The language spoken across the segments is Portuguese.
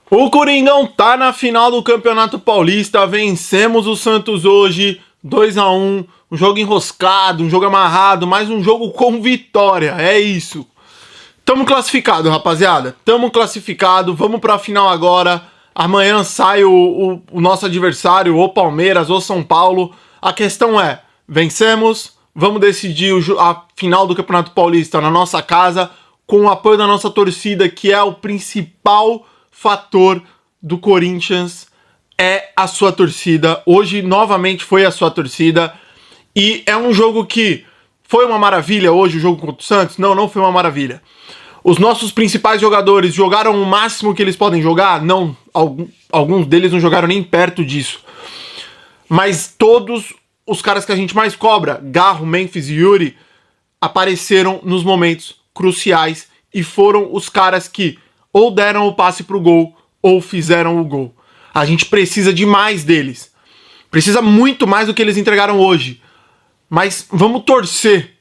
O Coringão tá na final do Campeonato Paulista, vencemos o Santos hoje, 2-1, um jogo enroscado, um jogo amarrado, mas um jogo com vitória, é isso. Tamo classificado, rapaziada, tamo classificado, vamos pra final agora. Amanhã sai o nosso adversário, ou Palmeiras, ou São Paulo. A questão é, vencemos, vamos decidir a final do Campeonato Paulista na nossa casa, com o apoio da nossa torcida, que é o principal fator do Corinthians, é a sua torcida. Hoje, novamente, foi a sua torcida. E é um jogo que foi uma maravilha hoje, o jogo contra o Santos? Não, não foi uma maravilha. Os nossos principais jogadores jogaram o máximo que eles podem jogar? Não, alguns deles não jogaram nem perto disso. Mas todos os caras que a gente mais cobra, Garro, Memphis e Yuri, apareceram nos momentos cruciais e foram os caras que ou deram o passe pro gol ou fizeram o gol. A gente precisa de mais deles. Precisa muito mais do que eles entregaram hoje. Mas vamos torcer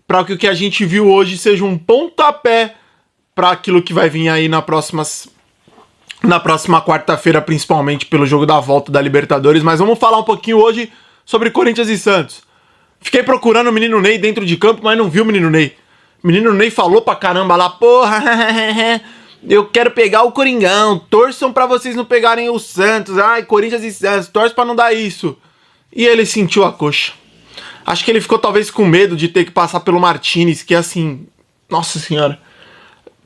para que o que a gente viu hoje seja um pontapé para aquilo que vai vir aí na próxima quarta-feira, principalmente pelo jogo da volta da Libertadores. Mas vamos falar um pouquinho hoje sobre Corinthians e Santos. Fiquei procurando o menino Ney dentro de campo, mas não vi o menino Ney. O menino Ney falou pra caramba lá, porra, eu quero pegar o Coringão, torçam pra vocês não pegarem o Santos, ai, Corinthians e Santos, torce pra não dar isso. E ele sentiu a coxa. Acho que ele ficou talvez com medo de ter que passar pelo Martínez, que é assim, nossa senhora,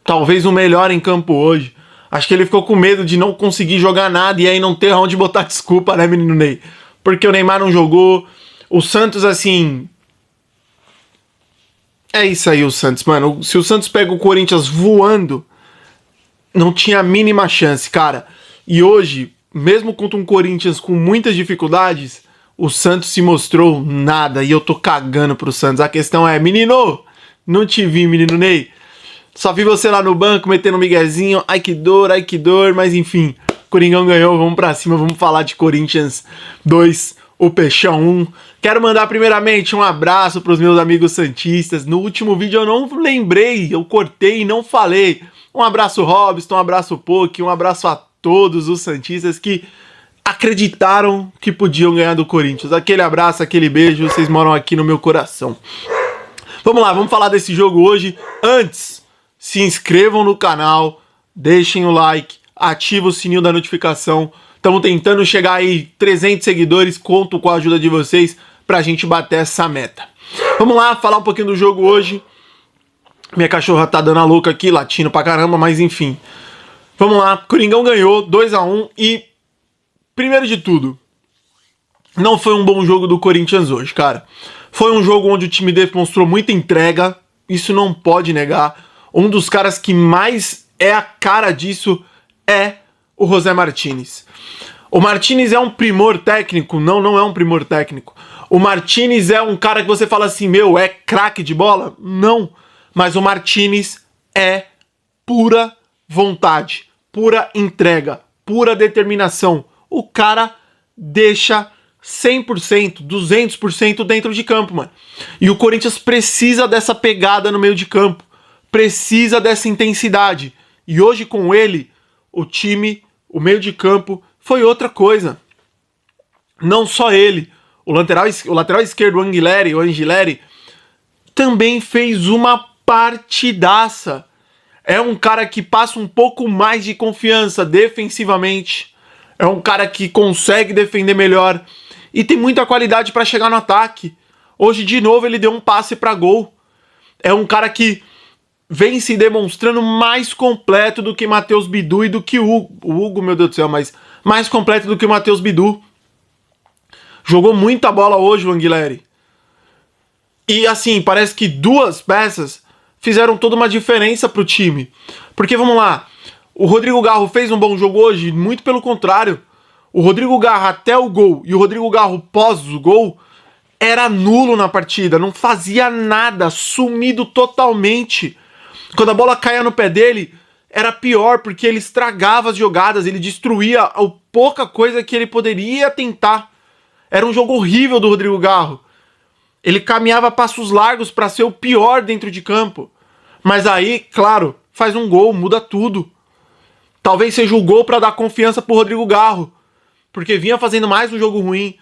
talvez o melhor em campo hoje. Acho que ele ficou com medo de não conseguir jogar nada e aí não ter onde botar desculpa, né, menino Ney? Porque o Neymar não jogou, o Santos, assim... É isso aí, o Santos, mano. Se o Santos pega o Corinthians voando, não tinha a mínima chance, cara. E hoje, mesmo contra um Corinthians com muitas dificuldades, o Santos se mostrou nada. E eu tô cagando pro Santos. A questão é, menino, não te vi, menino Ney. Só vi você lá no banco, metendo um miguezinho. Ai que dor, mas enfim. Coringão ganhou, vamos pra cima, vamos falar de Corinthians 2, o Peixão 1. Quero mandar primeiramente um abraço para os meus amigos santistas. No último vídeo eu não lembrei, eu cortei e não falei. Um abraço Robson, um abraço Poki, um abraço a todos os santistas que acreditaram que podiam ganhar do Corinthians. Aquele abraço, aquele beijo, vocês moram aqui no meu coração. Vamos lá, vamos falar desse jogo hoje. Antes, se inscrevam no canal, deixem o like, ativem o sininho da notificação. Estamos tentando chegar aí 300 seguidores, conto com a ajuda de vocês pra gente bater essa meta. Vamos lá, falar um pouquinho do jogo hoje. Minha cachorra tá dando a louca aqui, latindo pra caramba, mas enfim. Vamos lá, Coringão ganhou 2-1 e, primeiro de tudo, não foi um bom jogo do Corinthians hoje, cara. Foi um jogo onde o time demonstrou muita entrega, isso não pode negar. Um dos caras que mais é a cara disso é o José Martínez. O Martínez é um primor técnico? Não, não é um primor técnico. O Martínez é um cara que você fala assim, meu, é craque de bola? Não. Mas o Martínez é pura vontade, pura entrega, pura determinação. O cara deixa 100%, 200% dentro de campo, mano. E o Corinthians precisa dessa pegada no meio de campo. Precisa dessa intensidade. E hoje com ele, o time, o meio de campo, foi outra coisa. Não só ele. O lateral esquerdo, o Angileri, também fez uma partidaça. É um cara que passa um pouco mais de confiança defensivamente. É um cara que consegue defender melhor. E tem muita qualidade para chegar no ataque. Hoje, de novo, ele deu um passe para gol. É um cara que vem se demonstrando mais completo do que Matheus Bidu e do que o Hugo, meu Deus do céu, mas mais completo do que o Matheus Bidu. Jogou muita bola hoje o Angileri. E assim, parece que duas peças fizeram toda uma diferença pro time. Porque vamos lá, o Rodrigo Garro fez um bom jogo hoje? Muito pelo contrário. O Rodrigo Garro até o gol e o Rodrigo Garro pós o gol era nulo na partida, não fazia nada, sumido totalmente. Quando a bola caía no pé dele, era pior, porque ele estragava as jogadas, ele destruía a pouca coisa que ele poderia tentar. Era um jogo horrível do Rodrigo Garro. Ele caminhava passos largos para ser o pior dentro de campo. Mas aí, claro, faz um gol, muda tudo. Talvez seja o gol para dar confiança pro Rodrigo Garro, porque vinha fazendo mais um jogo ruim.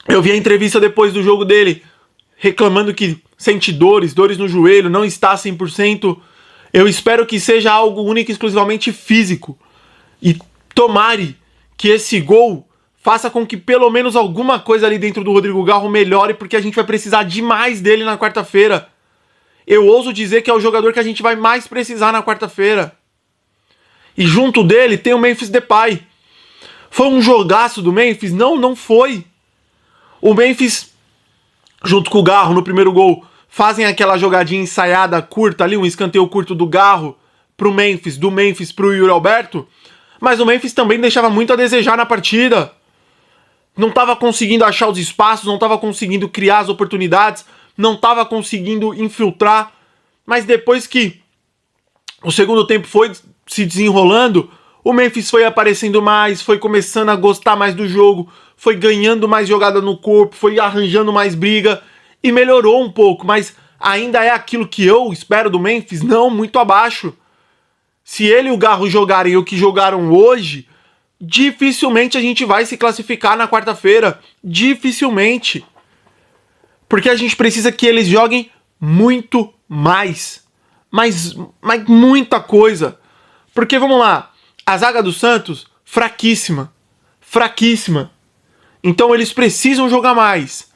Eu vi a entrevista depois do jogo dele, reclamando que sente dores no joelho, não está 100%. Eu espero que seja algo único e exclusivamente físico. E tomare que esse gol faça com que pelo menos alguma coisa ali dentro do Rodrigo Garro melhore, porque a gente vai precisar demais dele na quarta-feira. Eu ouso dizer que é o jogador que a gente vai mais precisar na quarta-feira. E junto dele tem o Memphis Depay. Foi um jogaço do Memphis? Não, não foi. O Memphis, junto com o Garro no primeiro gol, fazem aquela jogadinha ensaiada curta ali, um escanteio curto do Garro pro Memphis, do Memphis pro Yuri Alberto. Mas o Memphis também deixava muito a desejar na partida. Não estava conseguindo achar os espaços, não estava conseguindo criar as oportunidades, não estava conseguindo infiltrar. Mas depois que o segundo tempo foi se desenrolando, o Memphis foi aparecendo mais, foi começando a gostar mais do jogo, foi ganhando mais jogada no corpo, foi arranjando mais briga e melhorou um pouco, mas ainda é aquilo que eu espero do Memphis, não, muito abaixo. Se ele e o Garro jogarem o que jogaram hoje, dificilmente a gente vai se classificar na quarta-feira, dificilmente. Porque a gente precisa que eles joguem muito mais, mas muita coisa. Porque, vamos lá, a zaga do Santos, fraquíssima. Fraquíssima. Então eles precisam jogar mais.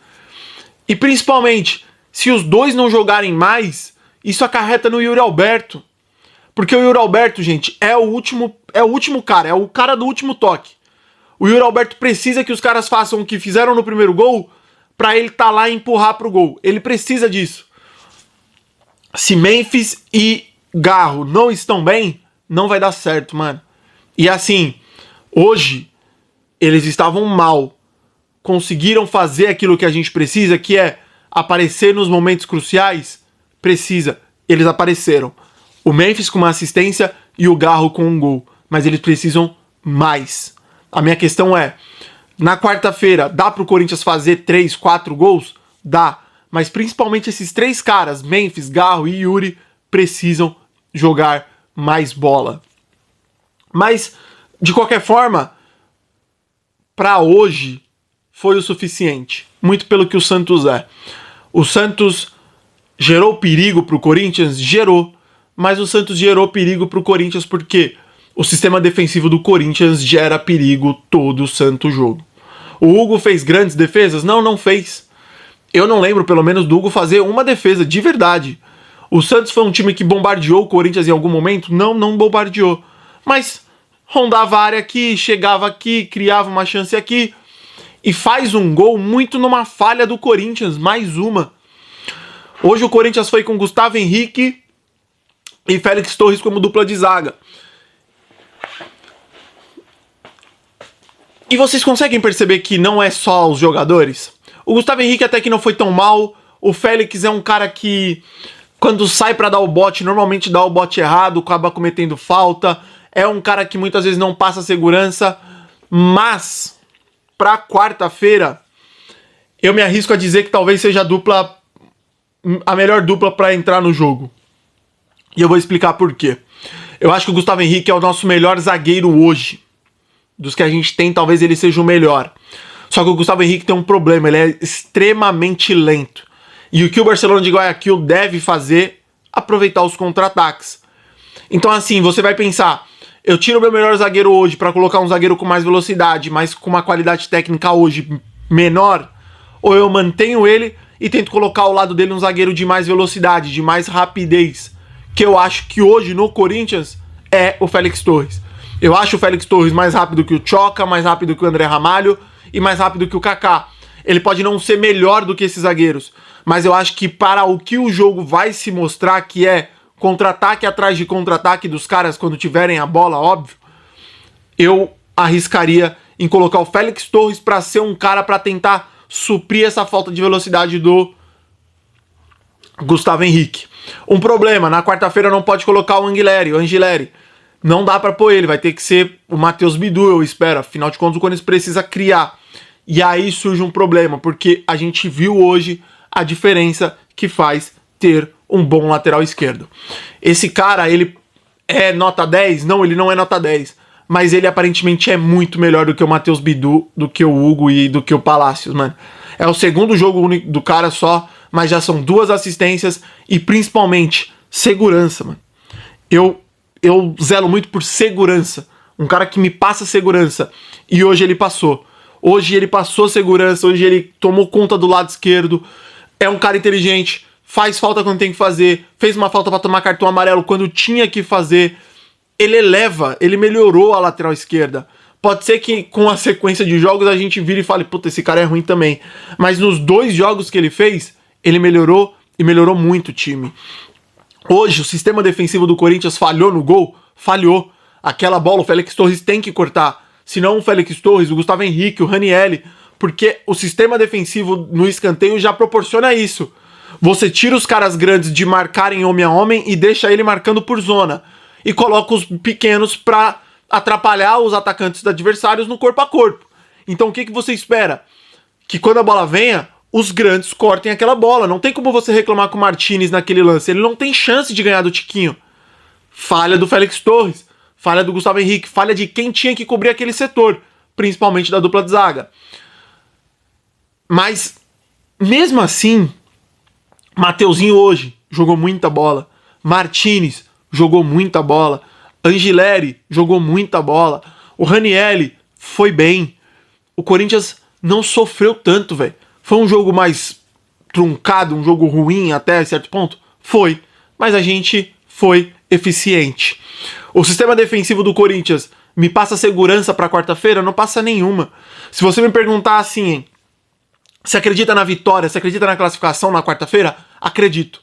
E principalmente, se os dois não jogarem mais, isso acarreta no Yuri Alberto. Porque o Yuri Alberto, gente, é o último cara, é o cara do último toque. O Yuri Alberto precisa que os caras façam o que fizeram no primeiro gol pra ele tá lá e empurrar pro gol. Ele precisa disso. Se Memphis e Garro não estão bem, não vai dar certo, mano. E assim, hoje, eles estavam mal. Conseguiram fazer aquilo que a gente precisa, que é aparecer nos momentos cruciais? Precisa. Eles apareceram. O Memphis com uma assistência e o Garro com um gol. Mas eles precisam mais. A minha questão é, na quarta-feira, dá pro Corinthians fazer 3, 4 gols? Dá. Mas principalmente esses três caras, Memphis, Garro e Yuri, precisam jogar mais bola. Mas, de qualquer forma, para hoje foi o suficiente. Muito pelo que o Santos é. O Santos gerou perigo pro Corinthians? Gerou. Mas o Santos gerou perigo pro Corinthians porque o sistema defensivo do Corinthians gera perigo todo o santo jogo. O Hugo fez grandes defesas? Não, não fez. Eu não lembro, pelo menos, do Hugo fazer uma defesa, de verdade. O Santos foi um time que bombardeou o Corinthians em algum momento? Não, não bombardeou. Mas rondava a área aqui, chegava aqui, criava uma chance aqui e faz um gol muito numa falha do Corinthians, mais uma. Hoje o Corinthians foi com Gustavo Henrique e Félix Torres como dupla de zaga. E vocês conseguem perceber que não é só os jogadores? O Gustavo Henrique até que não foi tão mal. O Félix é um cara que, quando sai pra dar o bote, normalmente dá o bote errado, acaba cometendo falta. É um cara que muitas vezes não passa segurança. Mas, pra quarta-feira, eu me arrisco a dizer que talvez seja a melhor dupla pra entrar no jogo. E eu vou explicar por quê. Eu acho que o Gustavo Henrique é o nosso melhor zagueiro hoje. Dos que a gente tem, talvez ele seja o melhor. Só que o Gustavo Henrique tem um problema, ele é extremamente lento. E o que o Barcelona de Guayaquil deve fazer? Aproveitar os contra-ataques. Então assim, você vai pensar, eu tiro o meu melhor zagueiro hoje para colocar um zagueiro com mais velocidade, mas com uma qualidade técnica hoje menor, ou eu mantenho ele e tento colocar ao lado dele um zagueiro de mais velocidade, de mais rapidez, que eu acho que hoje no Corinthians é o Félix Torres. Eu acho o Félix Torres mais rápido que o Choca, mais rápido que o André Ramalho e mais rápido que o Kaká. Ele pode não ser melhor do que esses zagueiros, mas eu acho que para o que o jogo vai se mostrar, que é contra-ataque atrás de contra-ataque dos caras quando tiverem a bola, óbvio, eu arriscaria em colocar o Félix Torres para ser um cara para tentar suprir essa falta de velocidade do Gustavo Henrique. Um problema, na quarta-feira não pode colocar o Angileri. Não dá pra pôr ele, vai ter que ser o Matheus Bidu, eu espero. Afinal de contas, o Corinthians precisa criar. E aí surge um problema, porque a gente viu hoje a diferença que faz ter um bom lateral esquerdo. Esse cara, ele é nota 10? Não, ele não é nota 10. Mas ele aparentemente é muito melhor do que o Matheus Bidu, do que o Hugo e do que o Palácios, mano. É o segundo jogo único do cara só, mas já são 2 assistências e principalmente segurança, mano. Eu zelo muito por segurança. Um cara que me passa segurança. E hoje ele passou. Hoje ele passou segurança, hoje ele tomou conta do lado esquerdo. É um cara inteligente, faz falta quando tem que fazer, fez uma falta pra tomar cartão amarelo quando tinha que fazer. Ele eleva, ele melhorou a lateral esquerda. Pode ser que com a sequência de jogos a gente vire e fale, puta, esse cara é ruim também. Mas nos 2 jogos que ele fez, ele melhorou e melhorou muito o time. Hoje, o sistema defensivo do Corinthians falhou no gol? Falhou. Aquela bola o Félix Torres tem que cortar. Se não o Félix Torres, o Gustavo Henrique, o Ranieri. Porque o sistema defensivo no escanteio já proporciona isso. Você tira os caras grandes de marcarem homem a homem e deixa ele marcando por zona. E coloca os pequenos pra atrapalhar os atacantes adversários no corpo a corpo. Então o que você espera? Que quando a bola venha, os grandes cortem aquela bola. Não tem como você reclamar com o Martinez naquele lance. Ele não tem chance de ganhar do Tiquinho. Falha do Félix Torres, falha do Gustavo Henrique, falha de quem tinha que cobrir aquele setor, principalmente da dupla de zaga. Mas, mesmo assim, Mateuzinho hoje jogou muita bola. Martinez jogou muita bola. Angileri jogou muita bola. O Ranieri foi bem. O Corinthians não sofreu tanto, velho. Foi um jogo mais truncado, um jogo ruim até certo ponto? Foi. Mas a gente foi eficiente. O sistema defensivo do Corinthians me passa segurança pra quarta-feira? Não passa nenhuma. Se você me perguntar assim, hein, você acredita na vitória? Você acredita na classificação na quarta-feira? Acredito.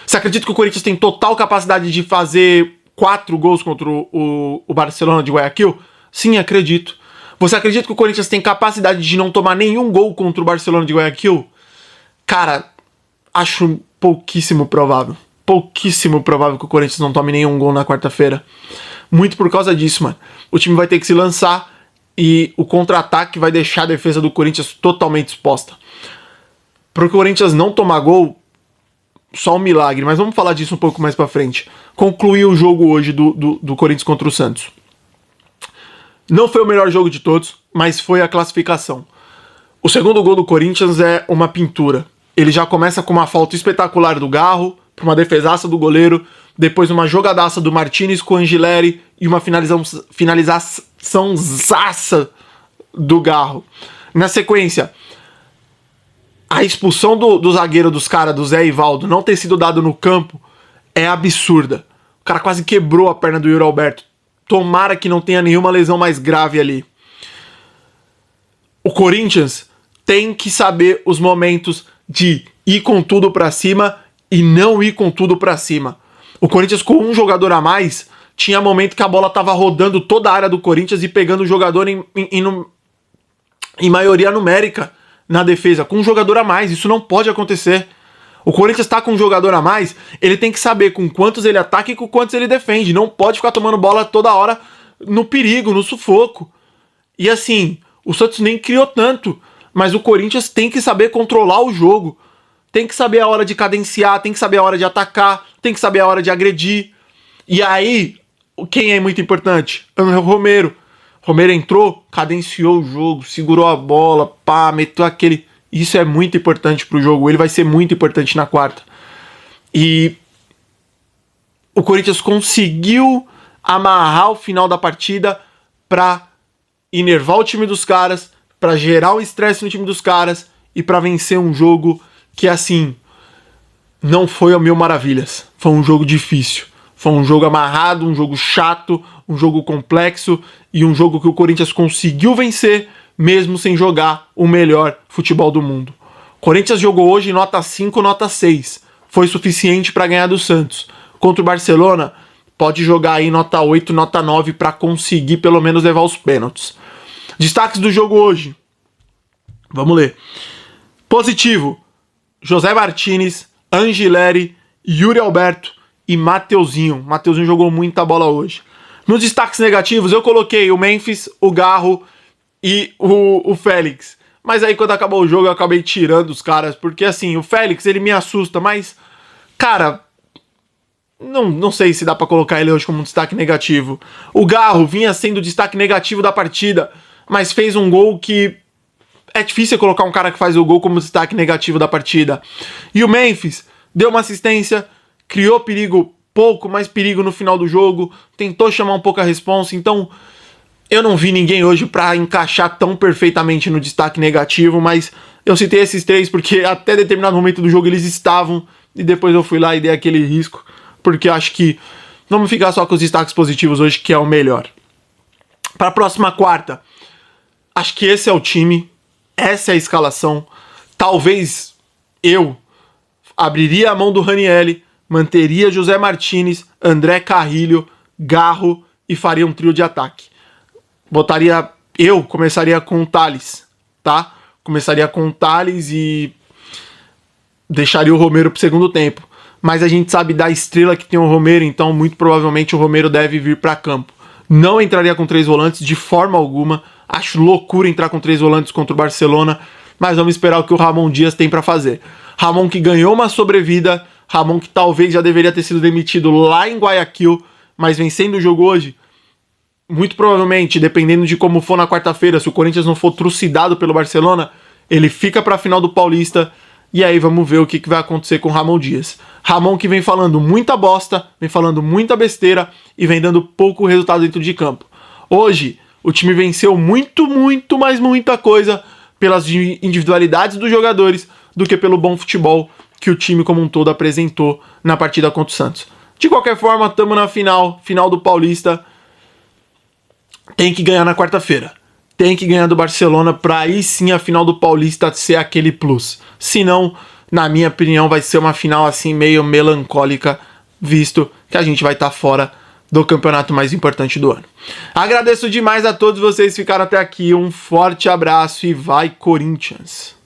Você acredita que o Corinthians tem total capacidade de fazer 4 gols contra o Barcelona de Guayaquil? Sim, acredito. Você acredita que o Corinthians tem capacidade de não tomar nenhum gol contra o Barcelona de Guayaquil? Cara, acho pouquíssimo provável. Pouquíssimo provável que o Corinthians não tome nenhum gol na quarta-feira. Muito por causa disso, mano. O time vai ter que se lançar e o contra-ataque vai deixar a defesa do Corinthians totalmente exposta. Pro Corinthians não tomar gol, só um milagre, mas vamos falar disso um pouco mais pra frente. Concluir o jogo hoje do Corinthians contra o Santos. Não foi o melhor jogo de todos, mas foi a classificação. O segundo gol do Corinthians é uma pintura. Ele já começa com uma falta espetacular do Garro, pra uma defesaça do goleiro, depois uma jogadaça do Martinez com o Angileri e uma finalizaçãozaça do Garro. Na sequência, a expulsão do zagueiro dos caras, do Zé Ivaldo, não ter sido dado no campo é absurda. O cara quase quebrou a perna do Yuri Alberto. Tomara que não tenha nenhuma lesão mais grave ali. O Corinthians tem que saber os momentos de ir com tudo pra cima e não ir com tudo pra cima. O Corinthians com um jogador a mais, tinha momento que a bola tava rodando toda a área do Corinthians e pegando o jogador em maioria numérica na defesa, com um jogador a mais. Isso não pode acontecer. O Corinthians tá com um jogador a mais, ele tem que saber com quantos ele ataca e com quantos ele defende. Não pode ficar tomando bola toda hora no perigo, no sufoco. E assim, o Santos nem criou tanto, mas o Corinthians tem que saber controlar o jogo. Tem que saber a hora de cadenciar, tem que saber a hora de atacar, tem que saber a hora de agredir. E aí, quem é muito importante? O Romero. Romero entrou, cadenciou o jogo, segurou a bola, pá, meteu aquele... Isso é muito importante pro jogo. Ele vai ser muito importante na quarta. E o Corinthians conseguiu amarrar o final da partida pra enervar o time dos caras, pra gerar um estresse no time dos caras e pra vencer um jogo que, assim, não foi a mil maravilhas. Foi um jogo difícil. Foi um jogo amarrado, um jogo chato, um jogo complexo e um jogo que o Corinthians conseguiu vencer mesmo sem jogar o melhor futebol do mundo. O Corinthians jogou hoje nota 5, nota 6. Foi suficiente para ganhar do Santos. Contra o Barcelona, pode jogar aí nota 8, nota 9 para conseguir pelo menos levar os pênaltis. Destaques do jogo hoje. Vamos ler. Positivo: José Martinez, Angileri, Yuri Alberto e Mateuzinho. Mateuzinho jogou muita bola hoje. Nos destaques negativos, eu coloquei o Memphis, o Garro e o Félix. Mas aí quando acabou o jogo eu acabei tirando os caras, porque assim, o Félix ele me assusta, mas, cara, não sei se dá pra colocar ele hoje como um destaque negativo. O Garro vinha sendo o destaque negativo da partida, mas fez um gol que é difícil colocar um cara que faz o gol como destaque negativo da partida. E o Memphis deu uma assistência, criou perigo, pouco mais perigo no final do jogo, tentou chamar um pouco a responsa, então eu não vi ninguém hoje pra encaixar tão perfeitamente no destaque negativo, mas eu citei esses três porque até determinado momento do jogo eles estavam, e depois eu fui lá e dei aquele risco, porque eu acho que vamos ficar só com os destaques positivos hoje, que é o melhor. Para a próxima quarta, acho que esse é o time, essa é a escalação. Talvez eu abriria a mão do Ranieri, manteria José Martinez, André Carrilho, Garro e faria um trio de ataque. Começaria com o Tales, tá? Começaria com o Tales e deixaria o Romero pro segundo tempo. Mas a gente sabe da estrela que tem o Romero, então muito provavelmente o Romero deve vir para campo. Não entraria com 3 volantes de forma alguma. Acho loucura entrar com 3 volantes contra o Barcelona, mas vamos esperar o que o Ramon Dias tem para fazer. Ramon que ganhou uma sobrevida, Ramon que talvez já deveria ter sido demitido lá em Guayaquil, mas vencendo o jogo hoje, muito provavelmente, dependendo de como for na quarta-feira, se o Corinthians não for trucidado pelo Barcelona, ele fica para a final do Paulista, e aí vamos ver o que vai acontecer com o Ramon Dias. Ramon que vem falando muita bosta, vem falando muita besteira e vem dando pouco resultado dentro de campo. Hoje, o time venceu muito, mas muita coisa pelas individualidades dos jogadores do que pelo bom futebol que o time como um todo apresentou na partida contra o Santos. De qualquer forma, estamos na final do Paulista. Tem que ganhar na quarta-feira. Tem que ganhar do Barcelona para aí sim a final do Paulista ser aquele plus. Senão, na minha opinião, vai ser uma final assim meio melancólica, visto que a gente vai estar fora do campeonato mais importante do ano. Agradeço demais a todos vocês que ficaram até aqui. Um forte abraço e vai Corinthians!